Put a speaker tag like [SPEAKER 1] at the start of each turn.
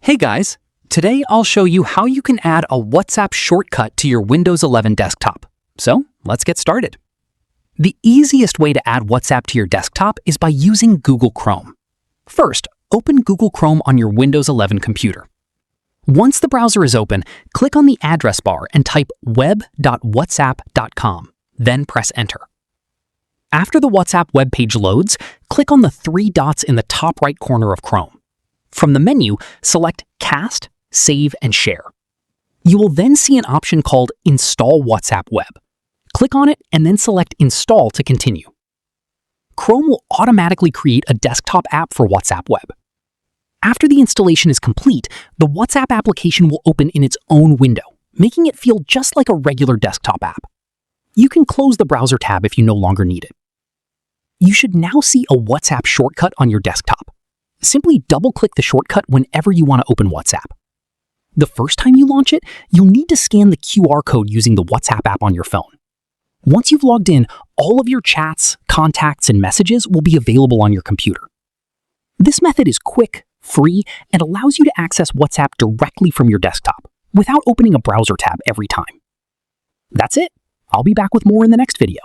[SPEAKER 1] Hey guys, today I'll show you how you can add a WhatsApp shortcut to your Windows 11 desktop. So let's get started. The easiest way to add WhatsApp to your desktop is by using Google Chrome. First, open Google Chrome on your Windows 11 computer. Once the browser is open, click on the address bar and type web.whatsapp.com, then press enter. After the WhatsApp web page loads, click on the three dots in the top right corner of Chrome. From the menu, select Cast, Save, and Share. You will then see an option called Install WhatsApp Web. Click on it and then select Install to continue. Chrome will automatically create a desktop app for WhatsApp Web. After the installation is complete, the WhatsApp application will open in its own window, making it feel just like a regular desktop app. You can close the browser tab if you no longer need it. You should now see a WhatsApp shortcut on your desktop. Simply double-click the shortcut whenever you want to open WhatsApp. The first time you launch it, you'll need to scan the QR code using the WhatsApp app on your phone. Once you've logged in, all of your chats, contacts, and messages will be available on your computer. This method is quick, free, and allows you to access WhatsApp directly from your desktop, without opening a browser tab every time. That's it. I'll be back with more in the next video.